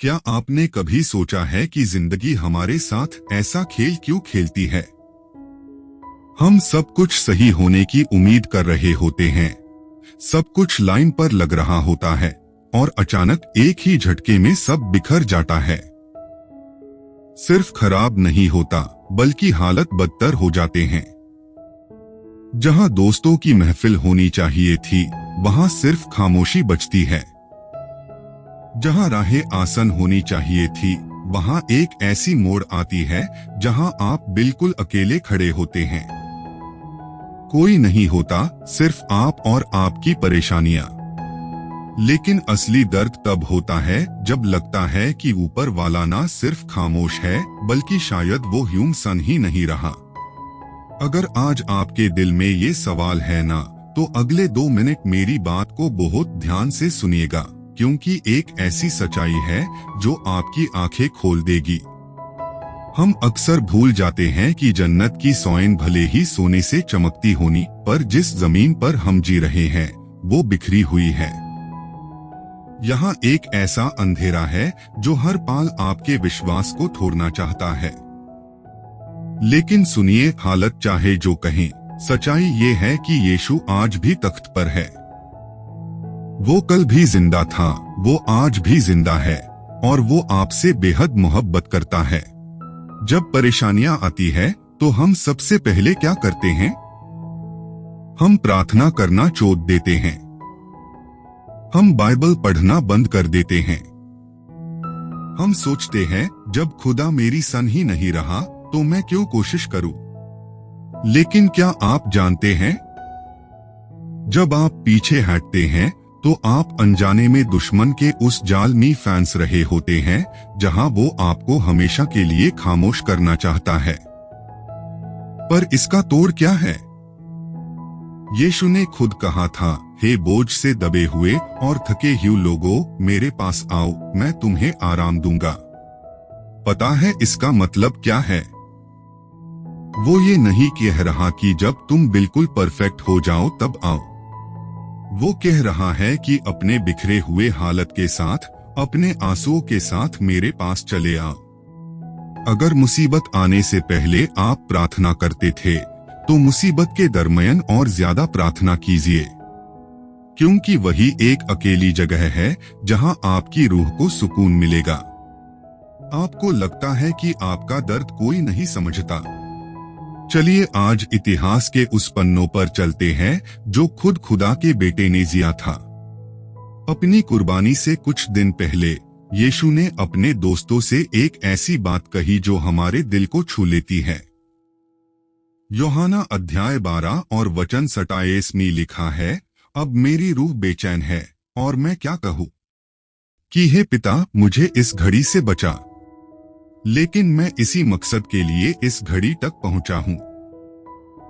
क्या आपने कभी सोचा है कि जिंदगी हमारे साथ ऐसा खेल क्यों खेलती है? हम सब कुछ सही होने की उम्मीद कर रहे होते हैं, सब कुछ लाइन पर लग रहा होता है और अचानक एक ही झटके में सब बिखर जाता है। सिर्फ खराब नहीं होता बल्कि हालत बदतर हो जाते हैं। जहां दोस्तों की महफिल होनी चाहिए थी, वहां सिर्फ खामोशी बचती है। जहां राहें आसान होनी चाहिए थी, वहां एक ऐसी मोड़ आती है जहां आप बिल्कुल अकेले खड़े होते हैं। कोई नहीं होता, सिर्फ आप और आपकी परेशानियां। लेकिन असली दर्द तब होता है जब लगता है कि ऊपर वाला ना सिर्फ खामोश है बल्कि शायद वो ह्यूम सन ही नहीं रहा। अगर आज आपके दिल में ये सवाल है ना, तो अगले 2 मिनट मेरी बात को बहुत ध्यान से सुनिएगा, क्योंकि एक ऐसी सच्चाई है जो आपकी आंखें खोल देगी। हम अक्सर भूल जाते हैं कि जन्नत की सौएं भले ही सोने से चमकती होनी, पर जिस जमीन पर हम जी रहे हैं वो बिखरी हुई है। यहाँ एक ऐसा अंधेरा है जो हर पल आपके विश्वास को तोड़ना चाहता है। लेकिन सुनिए, हालत चाहे जो कहें, सच्चाई ये है कि यीशु आज भी तख्त पर है। वो कल भी जिंदा था, वो आज भी जिंदा है और वो आपसे बेहद मोहब्बत करता है। जब परेशानियां आती है तो हम सबसे पहले क्या करते हैं? हम प्रार्थना करना छोड़ देते हैं। हम बाइबल पढ़ना बंद कर देते हैं। हम सोचते हैं, जब खुदा मेरी सन ही नहीं रहा तो मैं क्यों कोशिश करूं? लेकिन क्या आप जानते हैं, जब आप पीछे हटते हैं तो आप अनजाने में दुश्मन के उस जाल में फंस रहे होते हैं जहां वो आपको हमेशा के लिए खामोश करना चाहता है। पर इसका तोड़ क्या है? यीशु ने खुद कहा था, हे बोझ से दबे हुए और थके हुए लोगों, मेरे पास आओ, मैं तुम्हें आराम दूंगा। पता है इसका मतलब क्या है? वो ये नहीं कह रहा कि जब तुम बिल्कुल परफेक्ट हो जाओ तब आओ। वो कह रहा है कि अपने बिखरे हुए हालत के साथ, अपने आंसुओं के साथ मेरे पास चले आओ। अगर मुसीबत आने से पहले आप प्रार्थना करते थे, तो मुसीबत के दरमियान और ज्यादा प्रार्थना कीजिए, क्योंकि वही एक अकेली जगह है जहां आपकी रूह को सुकून मिलेगा। आपको लगता है कि आपका दर्द कोई नहीं समझता। चलिए आज इतिहास के उस पन्नों पर चलते हैं जो खुद खुदा के बेटे ने जिया था। अपनी कुर्बानी से कुछ दिन पहले यीशु ने अपने दोस्तों से एक ऐसी बात कही जो हमारे दिल को छू लेती है। यूहन्ना अध्याय 12 और वचन 27 में लिखा है, अब मेरी रूह बेचैन है और मैं क्या कहूँ कि हे पिता, मुझे इस घड़ी से बचा। लेकिन मैं इसी मकसद के लिए इस घड़ी तक पहुंचा हूं।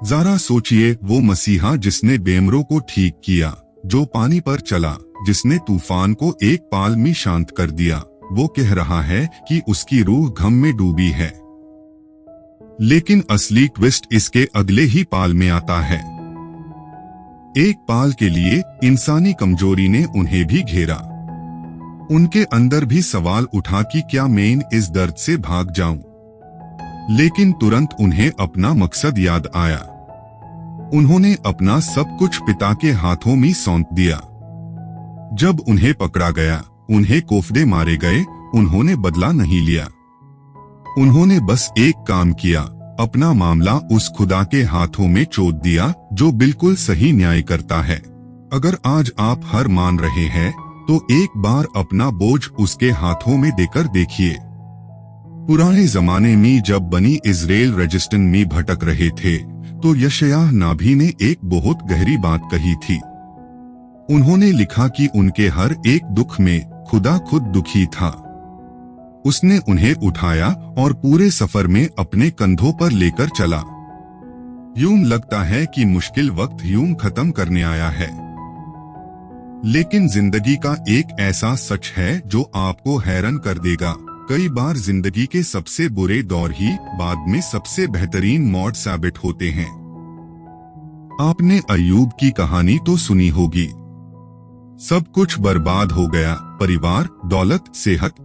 जरा सोचिए, वो मसीहा जिसने बेमरों को ठीक किया, जो पानी पर चला, जिसने तूफान को एक पाल में शांत कर दिया, वो कह रहा है कि उसकी रूह गम में डूबी है। लेकिन असली ट्विस्ट इसके अगले ही पाल में आता है। एक पाल के लिए इंसानी कमजोरी ने उन्हें भी घेरा। उनके अंदर भी सवाल उठा कि क्या मैं इस दर्द से भाग जाऊं? लेकिन तुरंत उन्हें अपना मकसद याद आया। उन्होंने अपना सब कुछ पिता के हाथों में सौंप दिया। जब उन्हें पकड़ा गया, उन्हें कोफते मारे गए, उन्होंने बदला नहीं लिया। उन्होंने बस एक काम किया, अपना मामला उस खुदा के हाथों में छोड़ दिया जो बिल्कुल सही न्याय करता है। अगर आज आप हार मान रहे हैं, तो एक बार अपना बोझ उसके हाथों में देकर देखिए। पुराने जमाने में जब बनी इजराइल रेगिस्तान में भटक रहे थे, तो यशायाह नबी ने एक बहुत गहरी बात कही थी। उन्होंने लिखा कि उनके हर एक दुख में खुदा खुद दुखी था। उसने उन्हें उठाया और पूरे सफर में अपने कंधों पर लेकर चला। यूं लगता है कि मुश्किल वक्त यूं खत्म करने आया है। लेकिन जिंदगी का एक ऐसा सच है जो आपको हैरान कर देगा। कई बार जिंदगी के सबसे बुरे दौर ही बाद में सबसे बेहतरीन मोड़ साबित होते हैं। आपने अय्यूब की कहानी तो सुनी होगी। सब कुछ बर्बाद हो गया, परिवार, दौलत, सेहत।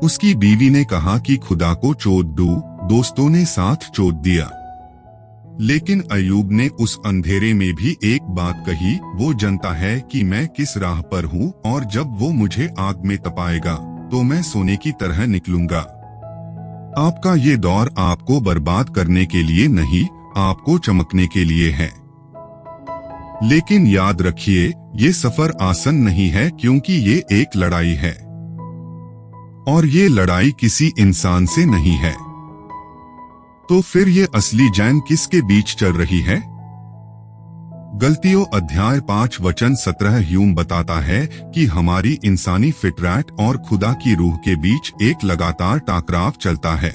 उसकी बीवी ने कहा कि खुदा को चोट दूं, दोस्तों ने साथ चोट दिया। लेकिन अय्यूब ने उस अंधेरे में भी एक बात कही, वो जानता है कि मैं किस राह पर हूँ और जब वो मुझे आग में तपाएगा तो मैं सोने की तरह निकलूंगा। आपका ये दौर आपको बर्बाद करने के लिए नहीं, आपको चमकने के लिए है। लेकिन याद रखिए, ये सफर आसान नहीं है, क्योंकि ये एक लड़ाई है और ये लड़ाई किसी इंसान से नहीं है। तो फिर ये असली जंग किसके बीच चल रही है? गलतियों अध्याय 5 वचन 17 ह्यूम बताता है कि हमारी इंसानी फितरत और खुदा की रूह के बीच एक लगातार टकराव चलता है।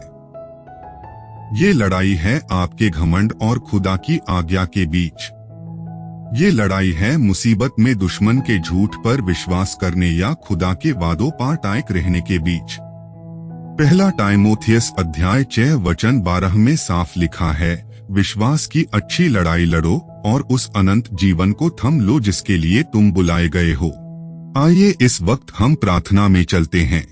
ये लड़ाई है आपके घमंड और खुदा की आज्ञा के बीच। ये लड़ाई है मुसीबत में दुश्मन के झूठ पर विश्वास करने या खुदा के वादों पर टाइक रहने के बीच। पहला तीमुथियुस अध्याय 6 वचन 12 में साफ लिखा है, विश्वास की अच्छी लड़ाई लड़ो और उस अनंत जीवन को थम लो जिसके लिए तुम बुलाए गए हो। आइए इस वक्त हम प्रार्थना में चलते हैं।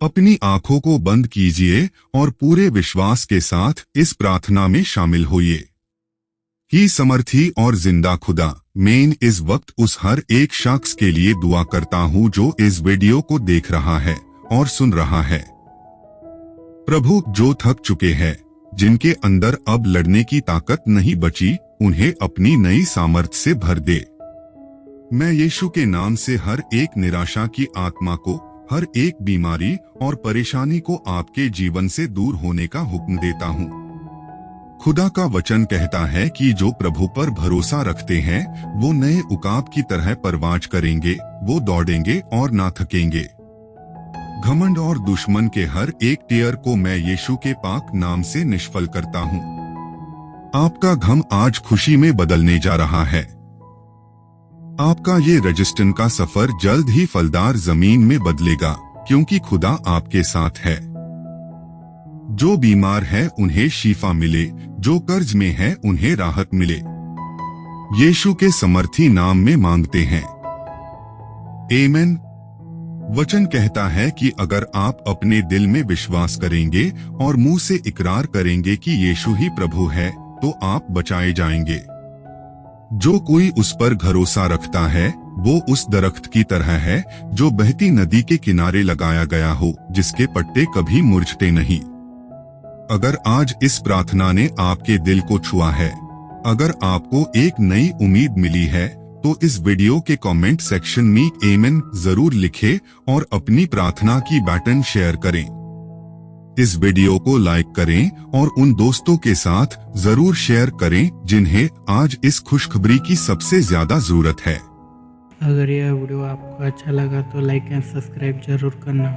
अपनी आंखों को बंद कीजिए और पूरे विश्वास के साथ इस प्रार्थना में शामिल होइए। ही समर्थी और जिंदा खुदा, मैं इस वक्त उस हर एक शख्स के लिए दुआ करता हूँ जो इस वीडियो को देख रहा है और सुन रहा है। प्रभु, जो थक चुके हैं, जिनके अंदर अब लड़ने की ताकत नहीं बची, उन्हें अपनी नई सामर्थ से भर दे। मैं यीशु के नाम से हर एक निराशा की आत्मा को, हर एक बीमारी और परेशानी को आपके जीवन से दूर होने का हुक्म देता हूँ। खुदा का वचन कहता है कि जो प्रभु पर भरोसा रखते हैं वो नए उकाब की तरह परवाज करेंगे, वो दौड़ेंगे और ना थकेंगे। घमंड और दुश्मन के हर एक टीयर को मैं यीशु के पाक नाम से निष्फल करता हूँ। आपका घम आज खुशी में बदलने जा रहा है। आपका ये रजिस्ट्रेशन का सफर जल्द ही फलदार जमीन में बदलेगा, क्योंकि खुदा आपके साथ है। जो बीमार है उन्हें शिफा मिले, जो कर्ज में है उन्हें राहत मिले। यीशु के समर्थी नाम में मांगते हैं, आमीन। वचन कहता है कि अगर आप अपने दिल में विश्वास करेंगे और मुंह से इकरार करेंगे कि यीशु ही प्रभु है, तो आप बचाए जाएंगे। जो कोई उस पर भरोसा रखता है वो उस दरख्त की तरह है जो बहती नदी के किनारे लगाया गया हो, जिसके पत्ते कभी मुरझते नहीं। अगर आज इस प्रार्थना ने आपके दिल को छुआ है, अगर आपको एक नई उम्मीद मिली है, तो इस वीडियो के कमेंट सेक्शन में आमीन जरूर लिखें और अपनी प्रार्थना की बटन शेयर करें। इस वीडियो को लाइक करें और उन दोस्तों के साथ जरूर शेयर करें जिन्हें आज इस खुशखबरी की सबसे ज्यादा जरूरत है। अगर यह वीडियो आपको अच्छा लगा तो लाइक एंड सब्सक्राइब जरूर करना।